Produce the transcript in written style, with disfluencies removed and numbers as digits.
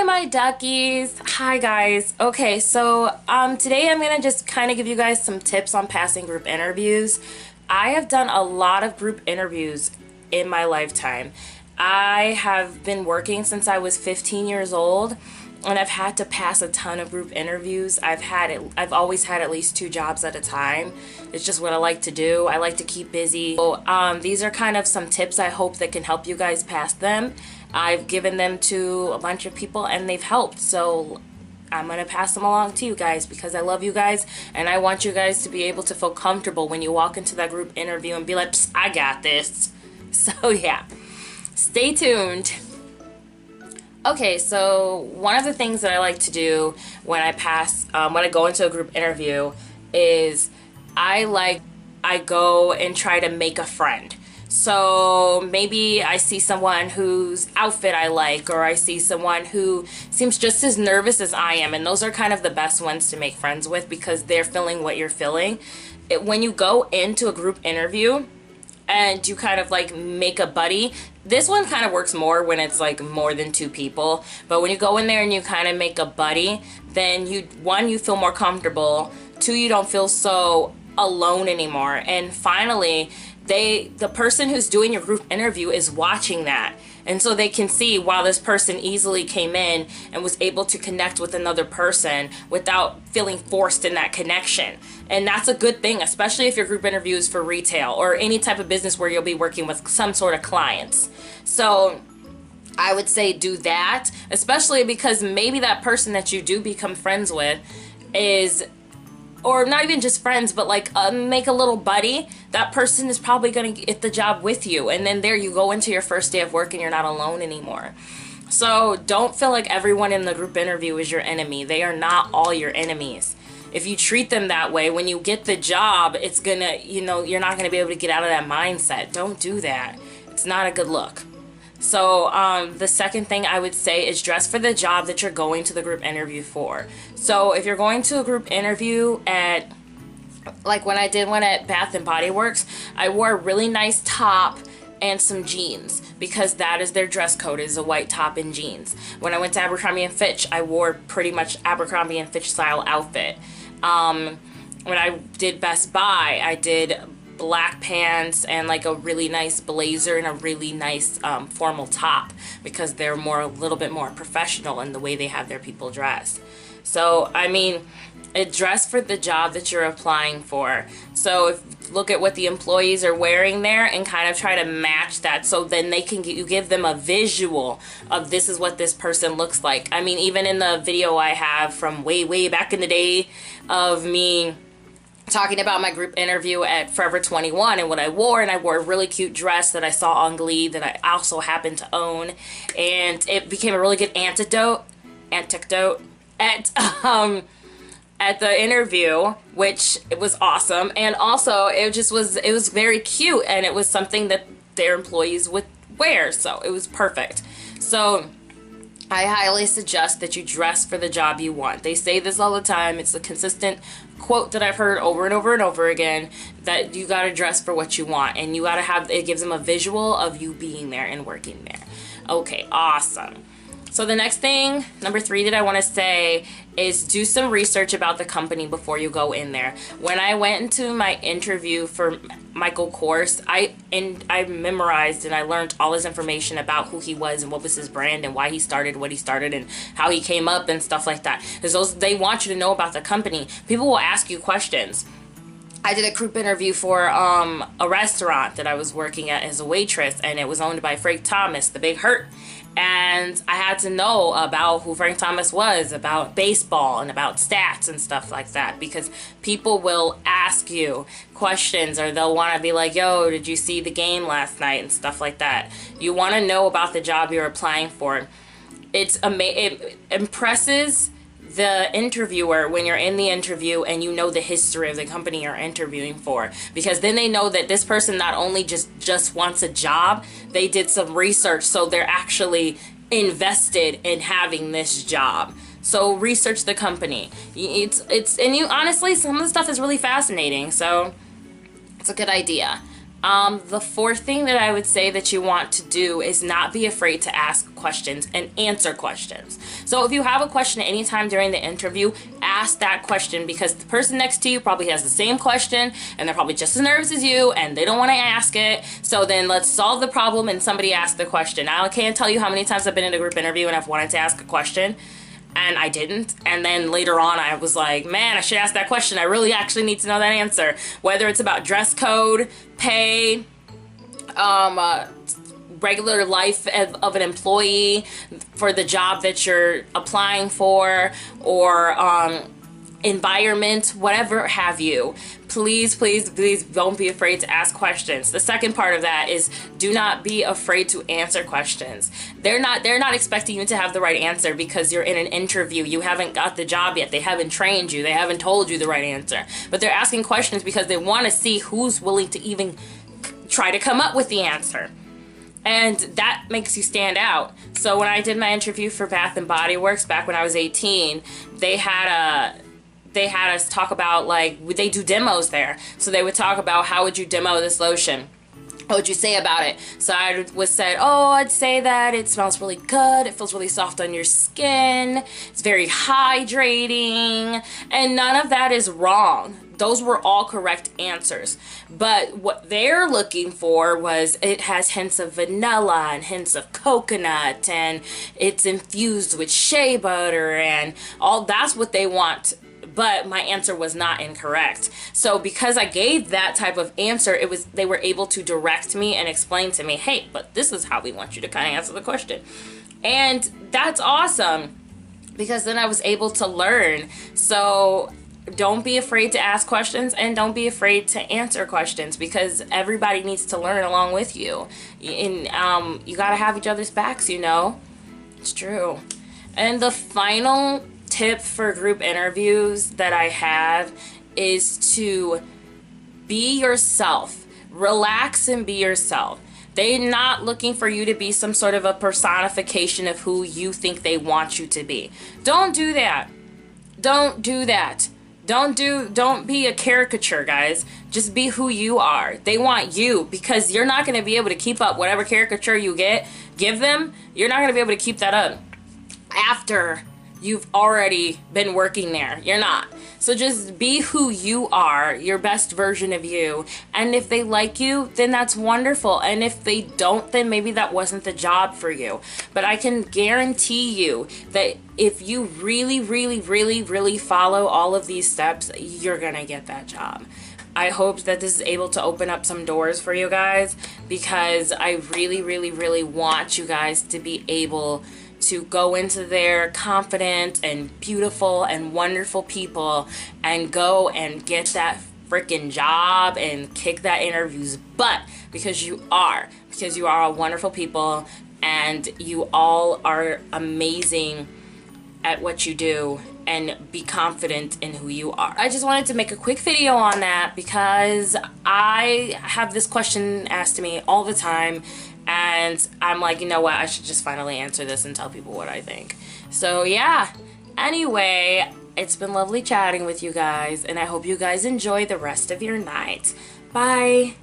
my duckies. Hi guys. Okay, so today I'm gonna just kind of give you guys some tips on passing group interviews. I have done a lot of group interviews in my lifetime. I have been working since I was 15 years old, and I've had to pass a ton of group interviews. I've always had at least 2 jobs at a time. It's just what I like to do. I like to keep busy. So these are kind of some tips I hope that can help you guys pass them. I've given them to a bunch of people and they've helped. So I'm going to pass them along to you guys because I love you guys and I want you guys to be able to feel comfortable when you walk into that group interview and be like, "Psst, I got this." So yeah, stay tuned. Okay, so one of the things that I like to do when when I go into a group interview is I go and try to make a friend. So maybe I see someone whose outfit I like, or I see someone who seems just as nervous as I am, and those are kind of the best ones to make friends with because they're feeling what you're feeling. When you go into a group interview and you kind of like make a buddy, this one kind of works more when it's like more than 2 people, but when you go in there and you kind of make a buddy, then you feel more comfortable, 2, you don't feel so alone anymore, and finally the person who's doing your group interview is watching that, and so they can see, wow, this person easily came in and was able to connect with another person without feeling forced in that connection. And that's a good thing, especially if your group interview is for retail or any type of business where you'll be working with some sort of clients. So I would say do that, especially because maybe that person that you do become friends with is, or not even just friends, but like make a little buddy. That person is probably going to get the job with you, and then there you go into your first day of work and you're not alone anymore. So don't feel like everyone in the group interview is your enemy. They are not all your enemies. If you treat them that way, when you get the job, it's gonna, you're not gonna be able to get out of that mindset. Don't do that. It's not a good look. So the second thing I would say is dress for the job that you're going to the group interview for. So if you're going to a group interview at, like when I did one at Bath and Body Works, I wore a really nice top and some jeans because that is their dress code, is a white top and jeans. When I went to Abercrombie & Fitch, I wore pretty much Abercrombie & Fitch style outfit. When I did Best Buy, I did black pants and like a really nice blazer and a really nice formal top because they're a little bit more professional in the way they have their people dressed. So I mean, dress for the job that you're applying for. So look at what the employees are wearing there and kind of try to match that, so then you give them a visual of this is what this person looks like. I mean, even in the video I have from way back in the day of me talking about my group interview at Forever 21 and what I wore, and I wore a really cute dress that I saw on Glee that I also happened to own, and it became a really good anecdote at the interview, which it was awesome. And also it was very cute, and it was something that their employees would wear, so it was perfect. So I highly suggest that you dress for the job you want. They say this all the time. It's a consistent quote that I've heard over and over and over again, that you gotta dress for what you want, and you gotta have, it gives them a visual of you being there and working there. Okay, awesome. So the next thing, number 3 that I want to say is do some research about the company before you go in there. When I went into my interview for Michael Kors, I memorized and I learned all his information about who he was and what was his brand and why he started what he started and how he came up and stuff like that. Because they want you to know about the company. People will ask you questions. I did a group interview for a restaurant that I was working at as a waitress, and it was owned by Frank Thomas, the Big Hurt. And I had to know about who Frank Thomas was, about baseball and about stats and stuff like that, because people will ask you questions, or they'll want to be like, yo, did you see the game last night and stuff like that. You want to know about the job you're applying for. It impresses the interviewer when you're in the interview and you know the history of the company you're interviewing for, because then they know that this person not only just wants a job, they did some research, so they're actually invested in having this job. So research the company. And you honestly, some of the stuff is really fascinating, so it's a good idea. The fourth thing that I would say that you want to do is not be afraid to ask questions and answer questions. So if you have a question anytime during the interview, ask that question, because the person next to you probably has the same question and they're probably just as nervous as you and they don't want to ask it. So then let's solve the problem and somebody ask the question. I can't tell you how many times I've been in a group interview and I've wanted to ask a question and I didn't, and then later on I was like, man, I should ask that question. I really actually need to know that answer. Whether it's about dress code, pay, regular life of an employee for the job that you're applying for, or environment, whatever have you. Please, please, please don't be afraid to ask questions. The second part of that is do not be afraid to answer questions. They're not expecting you to have the right answer because you're in an interview. You haven't got the job yet. They haven't trained you. They haven't told you the right answer. But they're asking questions because they want to see who's willing to even try to come up with the answer. And that makes you stand out. So when I did my interview for Bath and Body Works back when I was 18, they had us talk about, like, they do demos there. So they would talk about, how would you demo this lotion? What would you say about it? So I was said, oh, I'd say that it smells really good. It feels really soft on your skin. It's very hydrating. And none of that is wrong. Those were all correct answers. But what they're looking for was, it has hints of vanilla and hints of coconut, and it's infused with shea butter and all. That's what they want. But my answer was not incorrect. So because I gave that type of answer, they were able to direct me and explain to me, hey, but this is how we want you to kind of answer the question. And that's awesome, because then I was able to learn. So don't be afraid to ask questions, and don't be afraid to answer questions, because everybody needs to learn along with you. And you got to have each other's backs, you know. It's true. And the final tip for group interviews that I have is to be yourself. Relax and be yourself. They're not looking for you to be some sort of a personification of who you think they want you to be. Don't do that. Don't do that. Don't be a caricature, guys. Just be who you are. They want you, because you're not going to be able to keep up whatever caricature you give them. You're not going to be able to keep that up after you've already been working there. You're not. So just be who you are, your best version of you. And if they like you, then that's wonderful. And if they don't, then maybe that wasn't the job for you. But I can guarantee you that if you really, really, really, really follow all of these steps, you're gonna get that job. I hope that this is able to open up some doors for you guys, because I really, really, really want you guys to be able to go into there confident and beautiful and wonderful people, and go and get that freaking job and kick that interview's butt, because you are all wonderful people, and you all are amazing at what you do, and be confident in who you are. I just wanted to make a quick video on that, because I have this question asked to me all the time, and I'm like, you know what, I should just finally answer this and tell people what I think. So yeah, anyway, it's been lovely chatting with you guys, and I hope you guys enjoy the rest of your night. Bye.